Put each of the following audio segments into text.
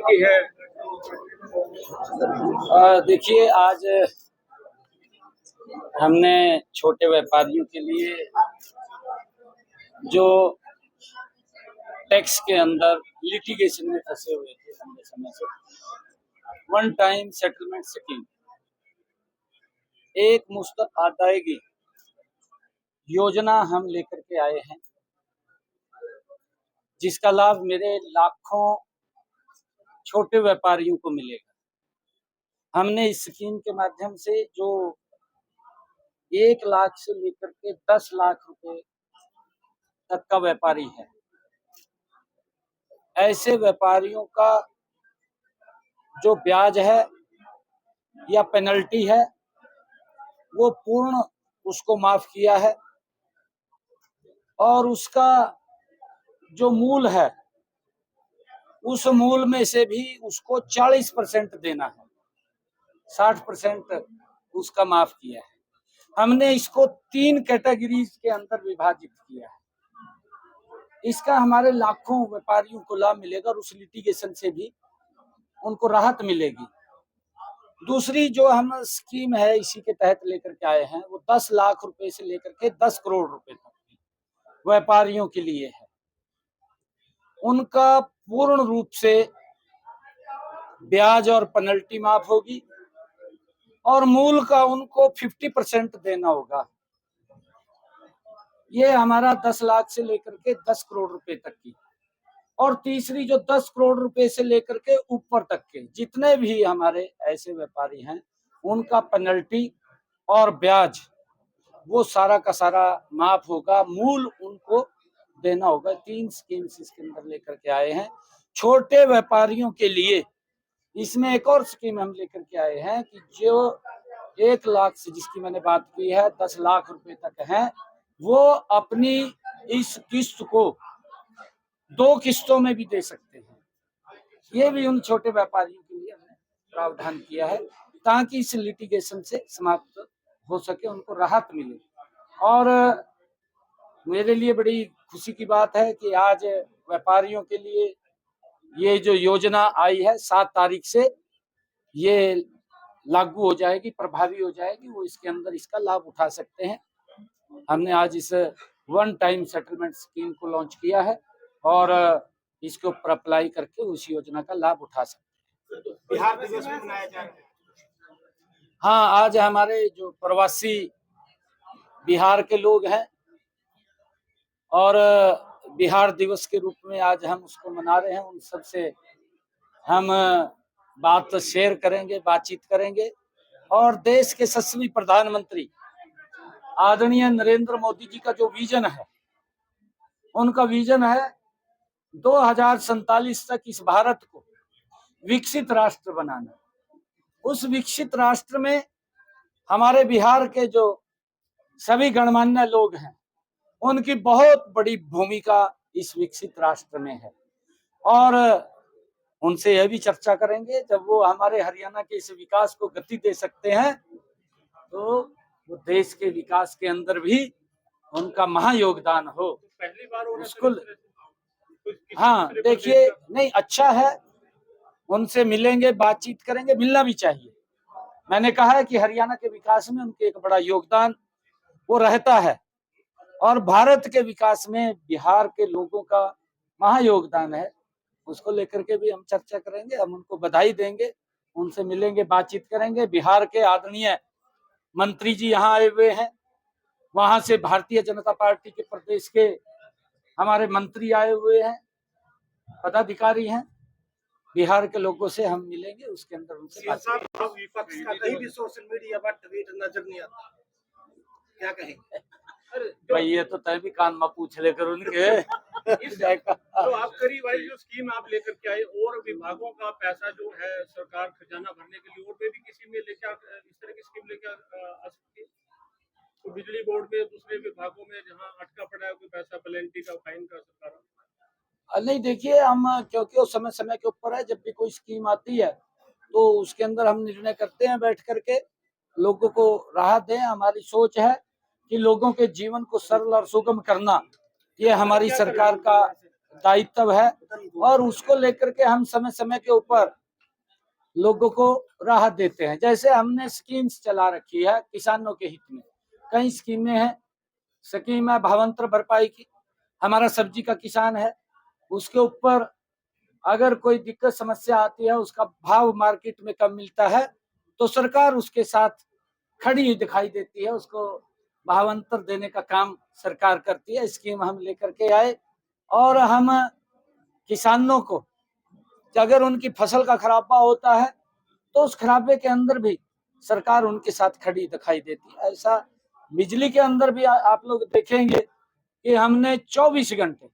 की है? देखिए, आज हमने छोटे व्यापारियों के लिए जो टैक्स के अंदर लिटिगेशन में फंसे हुए थे लंबे समय से, वन टाइम सेटलमेंट स्कीम, एक मुश्त अदायगी योजना हम लेकर के आए हैं, जिसका लाभ मेरे लाखों छोटे व्यापारियों को मिलेगा। हमने इस स्कीम के माध्यम से जो 1 लाख से लेकर के 10 लाख रुपए तक का व्यापारी है, ऐसे व्यापारियों का जो ब्याज है या पेनल्टी है वो पूर्ण उसको माफ किया है, और उसका जो मूल है उस मूल में से भी उसको 40% देना है, 60% उसका माफ किया है। हमने इसको 3 कैटेगरीज के अंदर विभाजित किया है। इसका हमारे लाखों व्यापारियों को लाभ मिलेगा और उस लिटिगेशन से भी उनको राहत मिलेगी। दूसरी जो हम स्कीम है इसी के तहत लेकर के आए हैं, वो 10 लाख रुपए से लेकर के 10 करोड़ रुपए तक की व्यापारियों के लिए है। उनका पूर्ण रूप से ब्याज और पेनल्टी माफ होगी और मूल का उनको 50% देना होगा। ये हमारा 10 लाख से लेकर के 10 करोड़ रुपए तक की। और तीसरी जो 10 करोड़ रुपए से लेकर के ऊपर तक के जितने भी हमारे ऐसे व्यापारी हैं, उनका पेनल्टी और ब्याज वो सारा का सारा माफ होगा, मूल उनको देना होगा। 3 स्कीम्स इसके अंदर लेकर के आए हैं छोटे व्यापारियों के लिए। इसमें एक और स्कीम हम लेकर के आए हैं कि जो 1 लाख से जिसकी मैंने बात की है 10 लाख रुपए तक है, वो अपनी इस किस्त को 2 किस्तों में भी दे सकते हैं। ये भी उन छोटे व्यापारियों के लिए हमने प्रावधान किया है ताकि इस लिटिगेशन से समाप्त हो सके, उनको राहत मिले। और मेरे लिए बड़ी खुशी की बात है कि आज व्यापारियों के लिए ये जो योजना आई है 7 तारीख से ये लागू हो जाएगी, प्रभावी हो जाएगी, वो इसके अंदर इसका लाभ उठा सकते हैं। हमने आज इस वन टाइम सेटलमेंट स्कीम को लॉन्च किया है और इसके ऊपर अप्लाई करके उस योजना का लाभ उठा सकते हैं। बिहार दिवस भी मनाया जा रहा है। हाँ, आज हमारे जो प्रवासी बिहार के लोग हैं और बिहार दिवस के रूप में आज हम उसको मना रहे हैं, उन सबसे हम बात शेयर करेंगे, बातचीत करेंगे। और देश के यशस्वी प्रधानमंत्री आदरणीय नरेंद्र मोदी जी का जो विजन है, उनका विजन है 2047 तक इस भारत को विकसित राष्ट्र बनाना। उस विकसित राष्ट्र में हमारे बिहार के जो सभी गणमान्य लोग हैं, उनकी बहुत बड़ी भूमिका इस विकसित राष्ट्र में है। और उनसे यह भी चर्चा करेंगे, जब वो हमारे हरियाणा के इस विकास को गति दे सकते हैं तो वो देश के विकास के अंदर भी उनका महायोगदान हो। पहली बार उसको हाँ, देखिए, नहीं, अच्छा है, उनसे मिलेंगे, बातचीत करेंगे, मिलना भी चाहिए। मैंने कहा है कि हरियाणा के विकास में उनके एक बड़ा योगदान वो रहता है और भारत के विकास में बिहार के लोगों का महायोगदान है। उसको लेकर के भी हम चर्चा करेंगे, हम उनको बधाई देंगे, उनसे मिलेंगे, बातचीत करेंगे। बिहार के आदरणीय मंत्री जी यहाँ आए हुए हैं, वहां से भारतीय जनता पार्टी के प्रदेश के हमारे मंत्री आए हुए हैं, पदाधिकारी हैं। बिहार के लोगों से हम मिलेंगे, उसके अंदर उनसे बात। विपक्ष का कहीं भी सोशल मीडिया पर ट्वीट नजर नहीं आता, क्या कहेंगे? भाई ये तो तय भी कान में पूछ लेकर उनके तो आप करीब वाली जो स्कीम आप लेकर के आए, और विभागों का पैसा जो है सरकार खजाना भरने के लिए और में भी किसी में लेकर इस तरह की स्कीम लेकर आ सकती है? तो बिजली बोर्ड में, दूसरे विभागों में जहाँ अटका पड़ा है कोई पैसा, पेनल्टी का, फाइन का, सरकार नहीं, देखिए, हम क्योंकि वो समय समय के ऊपर है, जब भी कोई स्कीम आती है तो उसके अंदर हम निर्णय करते हैं बैठ करके, लोगों को राहत दें। हमारी सोच है कि लोगों के जीवन को सरल और सुगम करना, ये हमारी सरकार का दायित्व है और उसको लेकर के हम समय समय के ऊपर लोगों को राहत देते हैं। जैसे हमने स्कीम्स चला रखी है किसानों के हित में, कई स्कीमें हैं। स्कीम है भावांतर भरपाई की, हमारा सब्जी का किसान है, उसके ऊपर अगर कोई दिक्कत समस्या आती है, उसका भाव मार्केट में कम मिलता है तो सरकार उसके साथ खड़ी दिखाई देती है, उसको भावांतर देने का काम सरकार करती है। स्कीम हम लेकर के आए और हम किसानों को अगर उनकी फसल का खराबा होता है तो उस खराबे के अंदर भी सरकार उनके साथ खड़ी दिखाई देती है। ऐसा बिजली के अंदर भी आप लोग देखेंगे कि हमने 24 घंटे,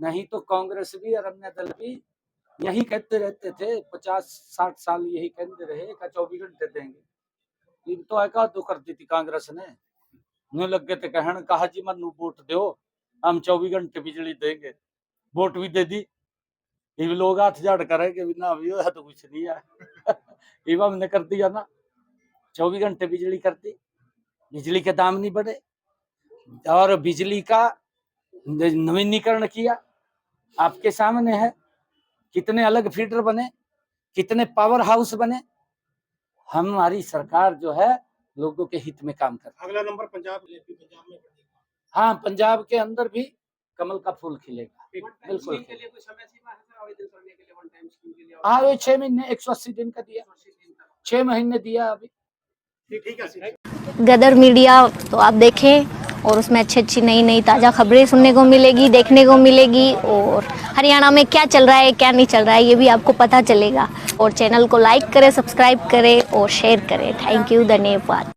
नहीं तो कांग्रेस भी और अन्य दल भी यही कहते रहते थे, 50-60 साल यही कहते रहे कि 24 घंटे देंगे। इन तो एका तो कर दी थी कांग्रेस ने, नहीं लग गए थे कहन कहा जी मनु वोट दो, हम 24 घंटे बिजली देंगे। वोट भी दे दी, ये लोग हाथ झाड़ करेंगे ना भी है तो कुछ नहीं है। ये हमने कर दिया ना, 24 घंटे बिजली कर दी, बिजली के दाम नहीं बढ़े और बिजली का नवीनीकरण किया। आपके सामने है कितने अलग फीडर बने, कितने पावर हाउस बने। हमारी सरकार जो है लोगों के हित में काम करती है। अगला नंबर पंजाब में। हाँ, पंजाब के अंदर भी कमल का फूल खिलेगा, बिल्कुल। के लिए कोई समय सीमा है सर आवेदन करने के लिए? वन टाइम स्कीम के लिए हाँ, वो 6 महीने 180 दिन का दिया, 6 महीने दिया अभी। ठीक है। गदर मीडिया तो आप देखें और उसमें अच्छी अच्छी नई नई ताज़ा खबरें सुनने को मिलेगी, देखने को मिलेगी और हरियाणा में क्या चल रहा है क्या नहीं चल रहा है ये भी आपको पता चलेगा। और चैनल को लाइक करें, सब्सक्राइब करें और शेयर करें। थैंक यू, धन्यवाद।